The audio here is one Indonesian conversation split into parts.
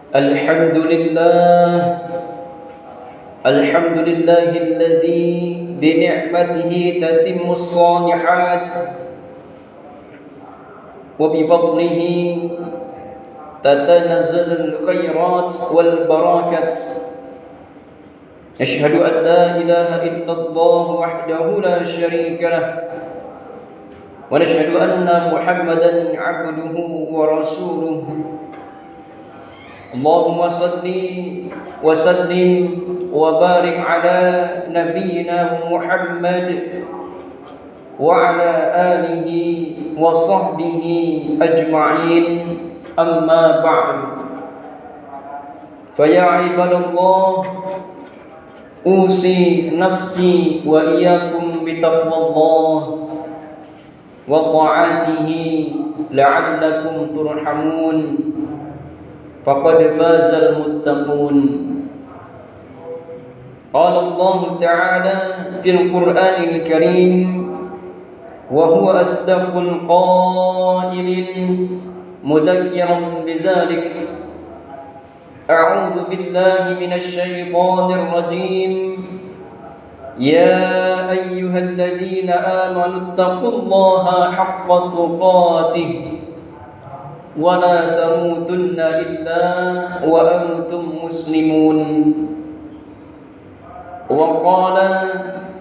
الحمد لله الحمد لله الذي بنعمته تتم الصالحات وبفضله تتنزل الخيرات والبركات. أشهد أن لا إله إلا الله وحده لا شريك له، ونشهد أن محمدا عبده ورسوله. اللهم صل وسلم وبارك على نبينا محمد وعلى آله وصحبه أجمعين. أما بعد، فيا عباد الله، أوصي نفسي وإياكم بتقوى الله وطاعته لعلكم ترحمون، فقد فاز المتقون. قال الله تعالى في القرآن الكريم وهو أصدق القائلين مذكرا بذلك: أعوذ بالله من الشيطان الرجيم. يا أيها الذين آمنوا اتقوا الله حق تقاته ولا تموتن إلا وأنتم مسلمون. وقال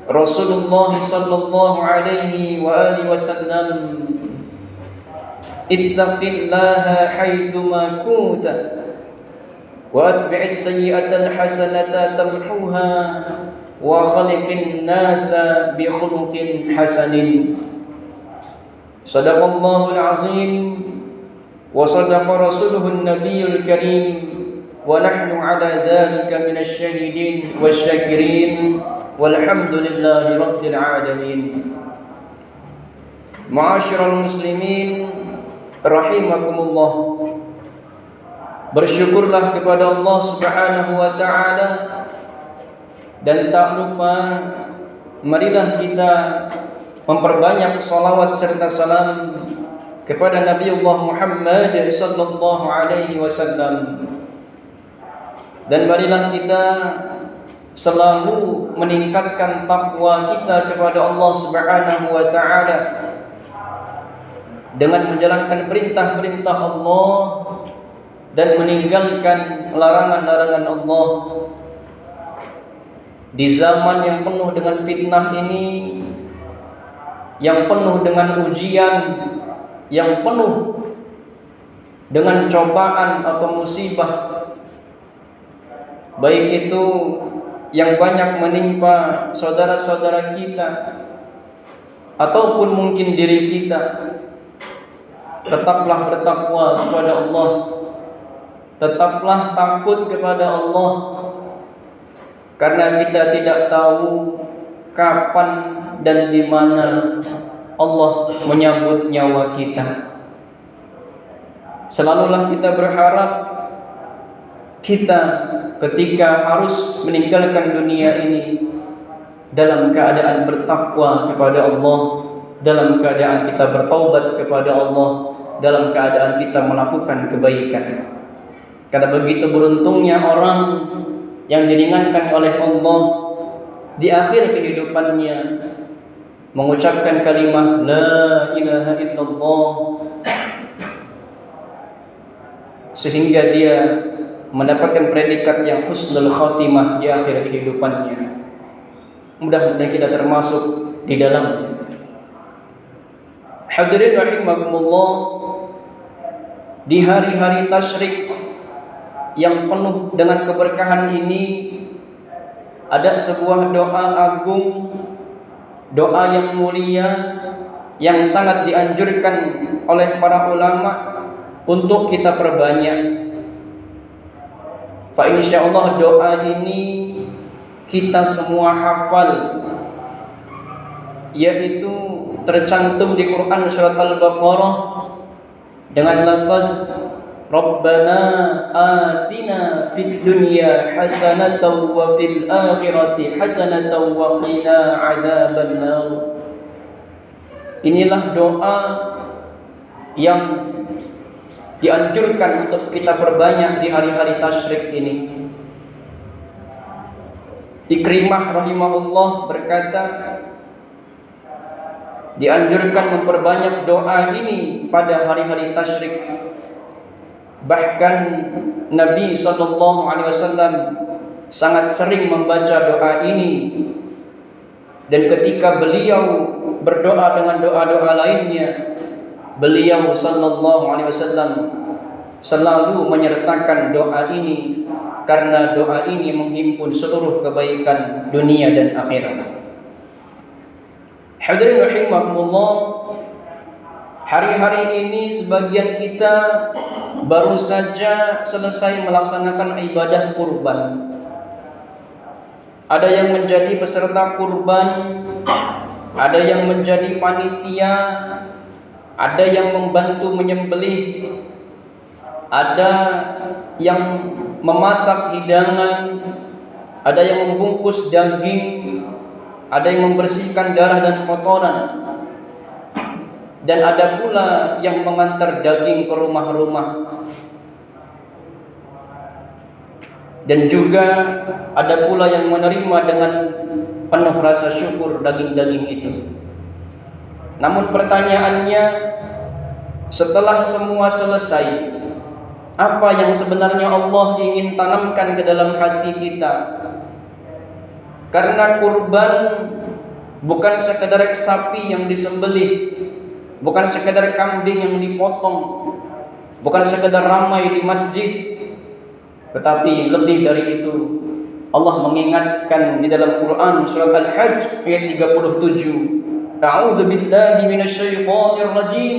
رسول الله صلى الله عليه وآله وسلم: اتق الله حيثما كنت وأتبع السيئة الحسنة تمحوها وخلق الناس بخلق حسن. صدق الله العظيم وصدق رسوله النبي الكريم، ونحن على ذلك من الشاهدين والشاكرين، والحمد لله رب العالمين. Ma'asyiral muslimin rahimakumullah, bersyukurlah kepada Allah Subhanahu wa taala, dan tak lupa marilah kita memperbanyak salawat serta salam kepada Nabiullah Muhammad sallallahu alaihi wasallam. Dan marilah kita selalu meningkatkan takwa kita kepada Allah Subhanahu wa taala dengan menjalankan perintah-perintah Allah dan meninggalkan larangan-larangan Allah. Di zaman yang penuh dengan fitnah ini, yang penuh dengan ujian, yang penuh dengan cobaan atau musibah, baik itu yang banyak menimpa saudara-saudara kita ataupun mungkin diri kita, tetaplah bertakwa kepada Allah, tetaplah takut kepada Allah, karena kita tidak tahu kapan dan di mana Allah menyambut nyawa kita. Selalulah kita berharap kita ketika harus meninggalkan dunia ini dalam keadaan bertakwa kepada Allah, dalam keadaan kita bertaubat kepada Allah, dalam keadaan kita melakukan kebaikan. Karena begitu beruntungnya orang yang diringankan oleh Allah di akhir kehidupannya mengucapkan kalimat la ilaha illallah, sehingga dia mendapatkan predikat yang husnul khatimah di akhir kehidupannya. Mudah-mudahan kita termasuk di dalamnya. Hadirin rahimakumullah, di hari-hari tasyrik yang penuh dengan keberkahan ini ada sebuah doa agung, doa yang mulia yang sangat dianjurkan oleh para ulama untuk kita perbanyak. Fa insyaallah doa ini kita semua hafal, yaitu tercantum di Quran surat Al-Baqarah dengan lafaz Rabbana atina fid dunya hasanatan wa fil akhirati hasanatan wa qina adzabannar. Inilah doa yang dianjurkan untuk kita perbanyak di hari-hari tasyrik ini. Ikrimah rahimahullah berkata, dianjurkan memperbanyak doa ini pada hari-hari tasyrik. Bahkan Nabi SAW sangat sering membaca doa ini, dan ketika beliau berdoa dengan doa-doa lainnya, beliau SAW selalu menyertakan doa ini, karena doa ini menghimpun seluruh kebaikan dunia dan akhirat. Hadirin rahimakumullah, hari-hari ini sebagian kita baru saja selesai melaksanakan ibadah kurban. Ada yang menjadi peserta kurban, ada yang menjadi panitia, ada yang membantu menyembelih, ada yang memasak hidangan, ada yang membungkus daging, ada yang membersihkan darah dan kotoran, dan ada pula yang mengantar daging ke rumah-rumah. Dan juga ada pula yang menerima dengan penuh rasa syukur daging-daging itu. Namun pertanyaannya, setelah semua selesai, apa yang sebenarnya Allah ingin tanamkan ke dalam hati kita? Karena kurban bukan sekedar sapi yang disembelih, bukan sekedar kambing yang dipotong, bukan sekedar ramai di masjid, tetapi lebih dari itu. Allah mengingatkan di dalam Quran surat Al-Hajj ayat 37, A'udzu billahi minasyaitonir rajim.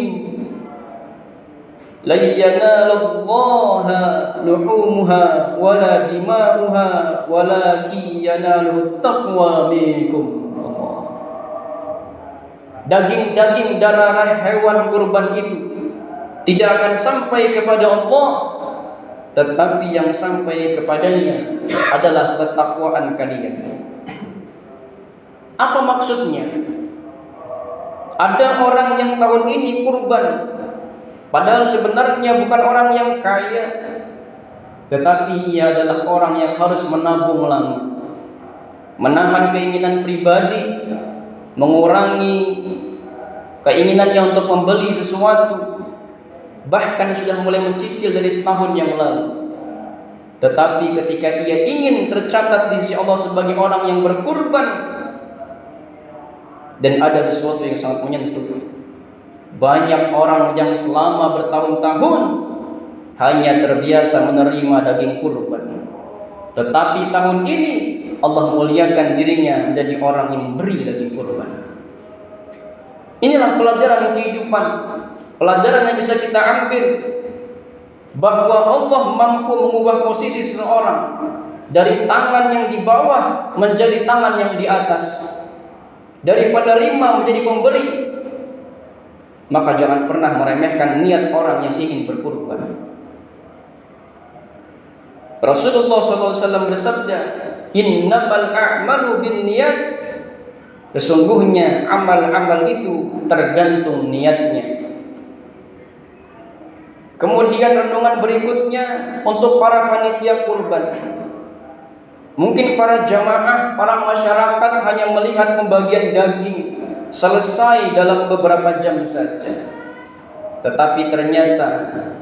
La yanalallaha luhumuha wala dima'uha walakin yanaluhu taqwa minkum. Daging-daging darah hewan kurban itu tidak akan sampai kepada Allah, tetapi yang sampai kepadanya adalah ketakwaan kalian. Apa maksudnya? Ada orang yang tahun ini kurban, padahal sebenarnya bukan orang yang kaya, tetapi ia adalah orang yang harus menabung lama, menahan keinginan pribadi, mengurangi keinginannya untuk membeli sesuatu, bahkan sudah mulai mencicil dari setahun yang lalu. Tetapi ketika ia ingin tercatat di sisi Allah sebagai orang yang berkurban, dan ada sesuatu yang sangat menyentuh, banyak orang yang selama bertahun-tahun hanya terbiasa menerima daging kurban, tetapi tahun ini Allah muliakan dirinya menjadi orang yang memberi daging kurban. Inilah pelajaran kehidupan, pelajaran yang bisa kita ambil, bahwa Allah mampu mengubah posisi seseorang dari tangan yang di bawah menjadi tangan yang di atas, dari penerima menjadi pemberi. Maka jangan pernah meremehkan niat orang yang ingin berkurban. Rasulullah SAW bersabda, Innamal a'malu binniyat. Sesungguhnya amal-amal itu tergantung niatnya. Kemudian renungan berikutnya untuk para panitia kurban. Mungkin para jamaah, para masyarakat hanya melihat pembagian daging selesai dalam beberapa jam saja. Tetapi ternyata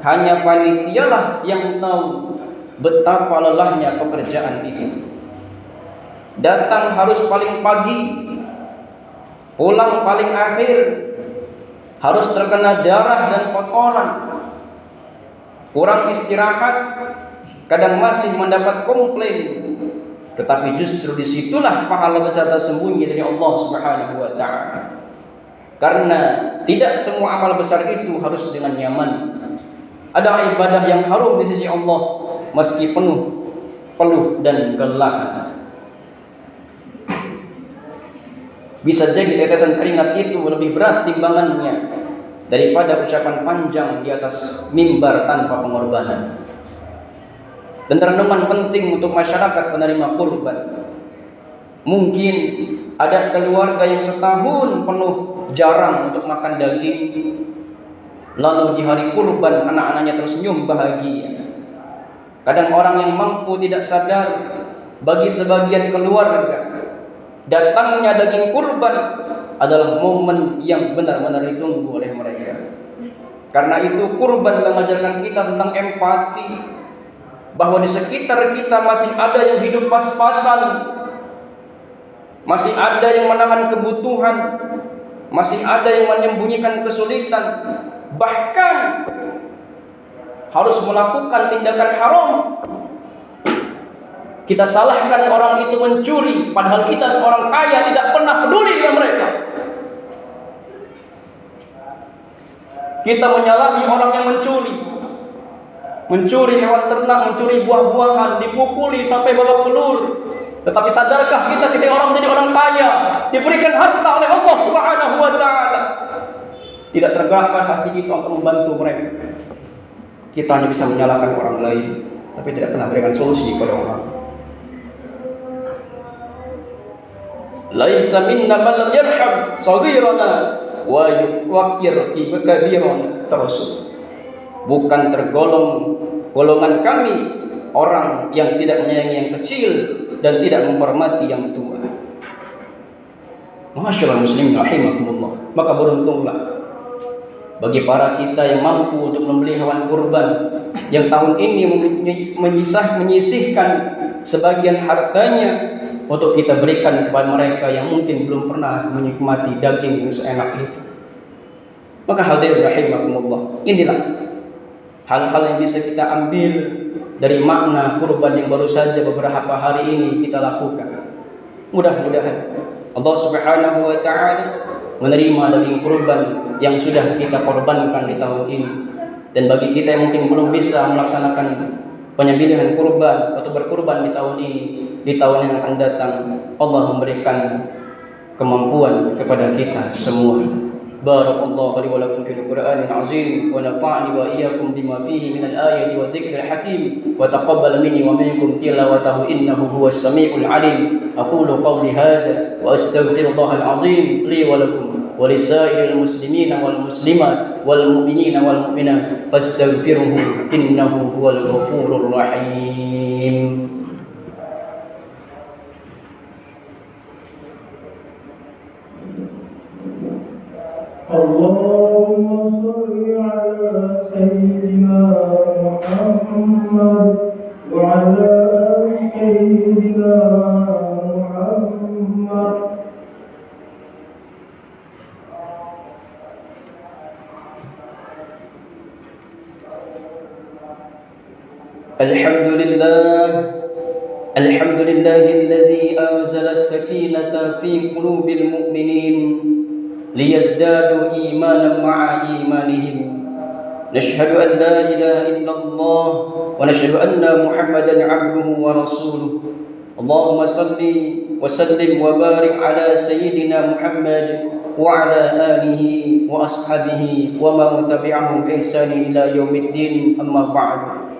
hanya panitialah yang tahu betapa lelahnya pekerjaan itu. Datang harus paling pagi, pulang paling akhir, harus terkena darah dan kotoran, kurang istirahat, kadang masih mendapat komplain. Tetapi justru disitulah pahala besar tersembunyi dari Allah Subhanahu wa ta'ala. Karena tidak semua amal besar itu harus dengan nyaman. Ada ibadah yang harum di sisi Allah meski peluh dan kelelahan. Bisa jadi tetesan keringat itu lebih berat timbangannya daripada ucapan panjang di atas mimbar tanpa pengorbanan. Dan renungan penting untuk masyarakat penerima kurban. Mungkin ada keluarga yang setahun penuh jarang untuk makan daging. lalu di hari kurban anak-anaknya tersenyum bahagia. Kadang orang yang mampu tidak sadar, bagi sebagian keluarga datangnya daging kurban adalah momen yang benar-benar ditunggu oleh mereka. Karena itu kurban mengajarkan kita tentang empati, bahwa di sekitar kita masih ada yang hidup pas-pasan, masih ada yang menahan kebutuhan, masih ada yang menyembunyikan kesulitan, bahkan harus melakukan tindakan haram. Kita salahkan orang itu mencuri, padahal kita seorang kaya tidak pernah peduli dengan mereka. Kita menyalahi orang yang mencuri hewan ternak, mencuri buah-buahan, dipukuli sampai babak belur. Tetapi sadarkah kita ketika orang menjadi orang kaya, diberikan harta oleh Allah Subhanahu wa taala, tidak tergerakkan hati kita untuk membantu mereka? Kita hanya bisa menyalahkan orang lain, tapi tidak pernah memberikan solusi kepada orang. Laisa minna man lam yarham saghirana wa yuwaqqir kabirana. Terus, bukan tergolong golongan kami orang yang tidak menyayangi yang kecil dan tidak menghormati yang tua. Masyaallah muslimin rahimakumullah. Maka beruntunglah bagi para kita yang mampu untuk membeli hewan kurban, yang tahun ini menyisihkan sebagian hartanya untuk kita berikan kepada mereka yang mungkin belum pernah menikmati daging yang seenak itu. Maka hadirin rahimakumullah, inilah hal-hal yang bisa kita ambil dari makna kurban yang baru saja beberapa hari ini kita lakukan. Mudah-mudahan Allah Subhanahu wa taala menerima daging kurban yang sudah kita korbankan di tahun ini. Dan bagi kita yang mungkin belum bisa melaksanakan penyembelihan kurban atau berkurban di tahun ini, di tahun yang akan datang, Allah memberikan kemampuan kepada kita semua. Barakallahu li wa lakum fil Qur'anil azim wa nafa'ani wa iyyakum bima fihi minal ayati wa dzikril hakim wa taqabbal minni wa minkum tilawatahu innahu huwas samiul alim. Aqulu qawli hadha wa astaghfirullahal azim li wa lakum wa lisairil muslimina wal muslimat wal mu'minina wal mu'minat fastaghfiruhu innahu huwal ghafurur rahim. Allahumma salli ala sayyidina Muhammad wa ala ali sayyidina Muhammad. Alhamdulillahilladzi anzala as-sakinata fi qulubil mu'minin liyazdadu imanan ma'a imanihim. Nashhadu an la ilaha illallah wa nashhadu anna Muhammadan 'abduhu wa rasuluh. Allahumma salli wa sallim wa barik ala sayyidina Muhammad wa ala alihi wa ashabihi wa man tabi'ahum bi ihsan ila yaumiddin. Amma ba'du.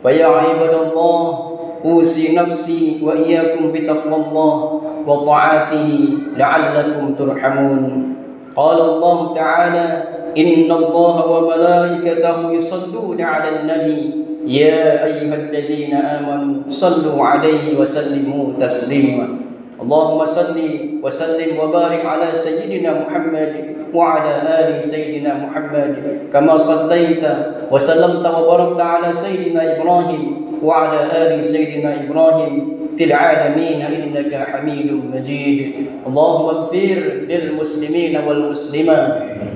Fa ya ibadallah, usi nafsi wa iyyakum bi taqwallah wa ta'atihi la'allakum turhamun. قال الله تعالى إن الله وملائكته يصلون على النبي يا أيها الذين آمنوا صلوا عليه وسلموا تسليما. اللهم صل وسلم وبارك على سيدنا محمد وعلى آل سيدنا محمد كما صليت وسلمت وباركت على سيدنا إبراهيم وعلى آل سيدنا إبراهيم في العالمين إنك حميد مجيد. اللهم اغفر للمسلمين والمسلمات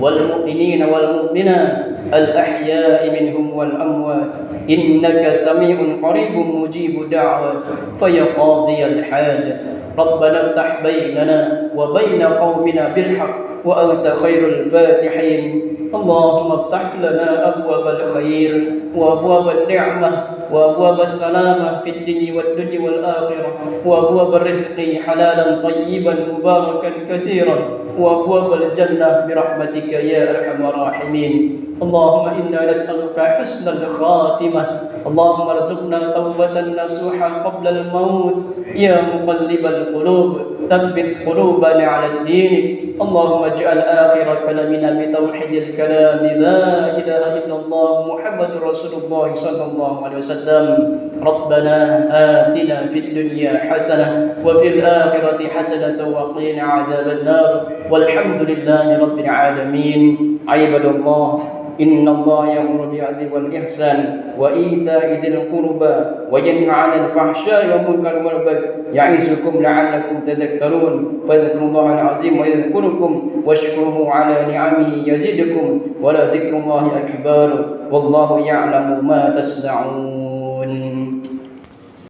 والمؤمنين والمؤمنات الأحياء منهم والأموات إنك سميع قريب مجيب دعوات فيا قاضي الحاجة. ربنا افتح بيننا وبين قومنا بالحق وأنت خير الفاتحين. اللهم افتح لنا أبواب الخير وأبواب النعمة وأبواب السلامة في الدين والدنيا والآخرة وأبواب الرزق حلالا طيبا مباركا كثيرا وأبواب الجنة برحمتك يا أرحم الراحمين. اللهم إنا نسألك حسن الخاتمة. اللهم ارزقنا توبة نصوحا قبل الموت يا مقلب القلوب ثبت قلوبنا على الدين. اللهم اجعل آخر كلامنا بتوحيد الكلام لا إله إلا الله محمد رسول الله صلى الله عليه وسلم. ربنا آتنا في الدنيا حسنة وفي الآخرة حسنة وقنا عذاب النار والحمد لله رب العالمين. عباد الله إن الله يأمر بالعدل والإحسان وإيتاء ذي القربى وينهى عن الفحشاء والمنكر والبغي يعظكم لعلكم تذكرون. فاذكروا الله العظيم يذكركم واشكروه على نعمه يزدكم ولذكر الله أكبر والله يعلم ما تصنعون.